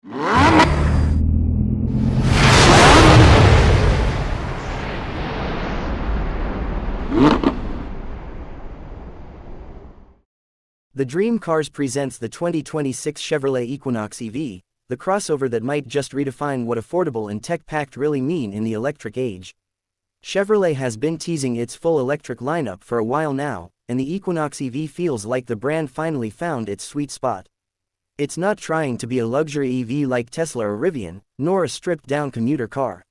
The Dream Cars presents the 2026 Chevrolet Equinox EV, the crossover that might just redefine what affordable and tech-packed really mean in the electric age. Chevrolet has been teasing its full electric lineup for a while now, and the Equinox EV feels like the brand finally found its sweet spot. It's not trying to be a luxury EV like Tesla or Rivian, nor a stripped-down commuter car.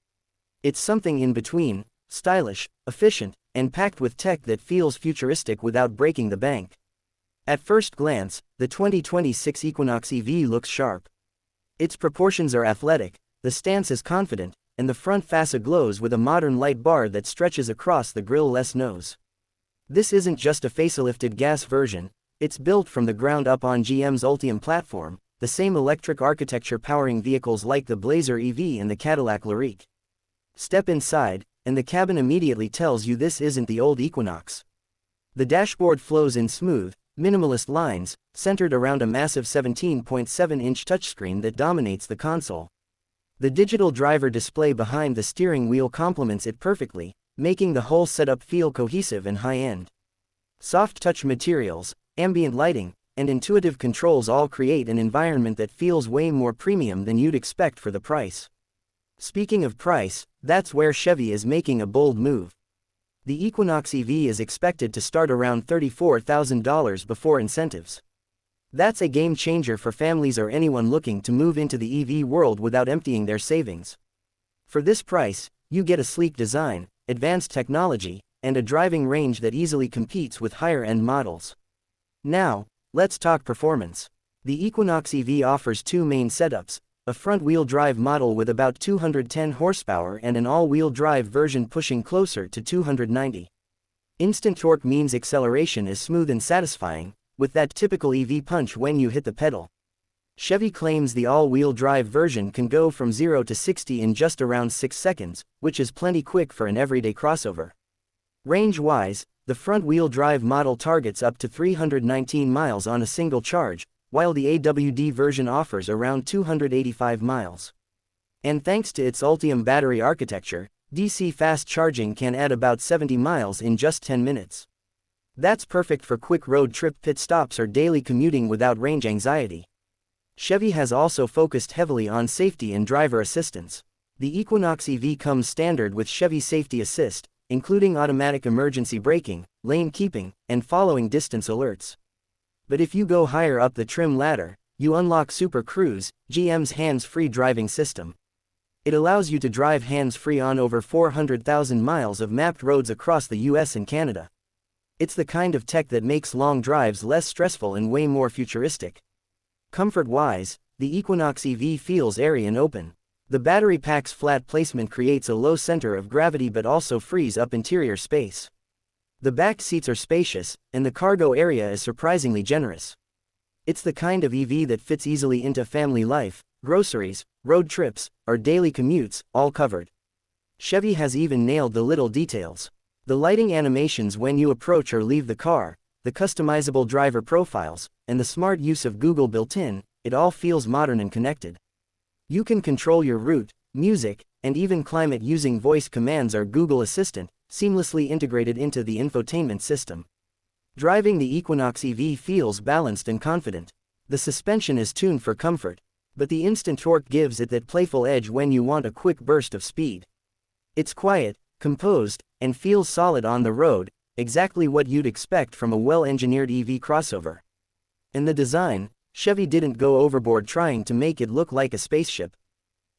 It's something in between, stylish, efficient, and packed with tech that feels futuristic without breaking the bank. At first glance, the 2026 Equinox EV looks sharp. Its proportions are athletic, the stance is confident, and the front fascia glows with a modern light bar that stretches across the grille-less nose. This isn't just a facelifted gas version, it's built from the ground up on GM's Ultium platform, the same electric architecture powering vehicles like the Blazer EV and the Cadillac Lyriq. Step inside, and the cabin immediately tells you this isn't the old Equinox. The dashboard flows in smooth, minimalist lines, centered around a massive 17.7-inch touchscreen that dominates the console. The digital driver display behind the steering wheel complements it perfectly, making the whole setup feel cohesive and high-end. Soft touch materials, ambient lighting, and intuitive controls all create an environment that feels way more premium than you'd expect for the price. Speaking of price, that's where Chevy is making a bold move. The Equinox EV is expected to start around $34,000 before incentives. That's a game changer for families or anyone looking to move into the EV world without emptying their savings. For this price, you get a sleek design, advanced technology, and a driving range that easily competes with higher-end models. Now, let's talk performance. The Equinox EV offers two main setups, a front-wheel drive model with about 210 horsepower and an all-wheel drive version pushing closer to 290. Instant torque means acceleration is smooth and satisfying, with that typical EV punch when you hit the pedal. Chevy claims the all-wheel drive version can go from 0 to 60 in just around 6 seconds, which is plenty quick for an everyday crossover. Range-wise, the front-wheel drive model targets up to 319 miles on a single charge, while the AWD version offers around 285 miles. And thanks to its Ultium battery architecture, DC fast charging can add about 70 miles in just 10 minutes. That's perfect for quick road trip pit stops or daily commuting without range anxiety. Chevy has also focused heavily on safety and driver assistance. The Equinox EV comes standard with Chevy Safety Assist, including automatic emergency braking, lane keeping, and following distance alerts. But if you go higher up the trim ladder, you unlock Super Cruise, GM's hands-free driving system. It allows you to drive hands-free on over 400,000 miles of mapped roads across the US and Canada. It's the kind of tech that makes long drives less stressful and way more futuristic. Comfort-wise, the Equinox EV feels airy and open. The battery pack's flat placement creates a low center of gravity but also frees up interior space. The back seats are spacious, and the cargo area is surprisingly generous. It's the kind of EV that fits easily into family life, groceries, road trips, or daily commutes, all covered. Chevy has even nailed the little details. The lighting animations when you approach or leave the car, the customizable driver profiles, and the smart use of Google built-in, it all feels modern and connected. You can control your route, music, and even climate using voice commands or Google Assistant, seamlessly integrated into the infotainment system. Driving the Equinox EV feels balanced and confident. The suspension is tuned for comfort, but the instant torque gives it that playful edge when you want a quick burst of speed. It's quiet, composed, and feels solid on the road, exactly what you'd expect from a well-engineered EV crossover. In the design, Chevy didn't go overboard trying to make it look like a spaceship.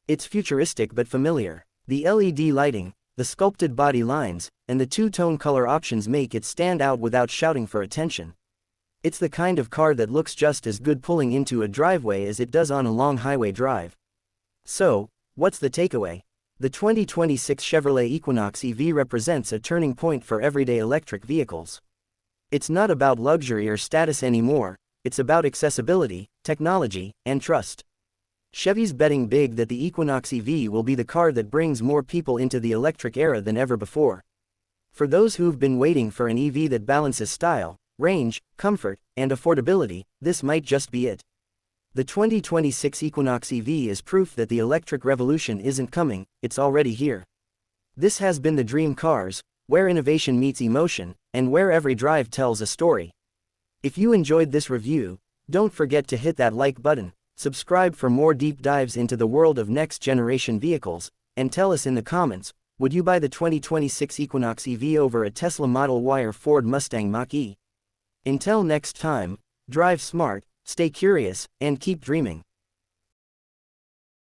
It's futuristic but familiar. The LED lighting, the sculpted body lines, and the two-tone color options make it stand out without shouting for attention. It's the kind of car that looks just as good pulling into a driveway as it does on a long highway drive. So, what's the takeaway? The 2026 Chevrolet Equinox EV represents a turning point for everyday electric vehicles. It's not about luxury or status anymore, it's about accessibility, technology, and trust. Chevy's betting big that the Equinox EV will be the car that brings more people into the electric era than ever before. For those who've been waiting for an EV that balances style, range, comfort, and affordability, this might just be it. The 2026 Equinox EV is proof that the electric revolution isn't coming, it's already here. This has been the Dream Cars, where innovation meets emotion, and where every drive tells a story. If you enjoyed this review, don't forget to hit that like button, subscribe for more deep dives into the world of next-generation vehicles, and tell us in the comments, would you buy the 2026 Equinox EV over a Tesla Model Y or Ford Mustang Mach-E? Until next time, drive smart, stay curious, and keep dreaming.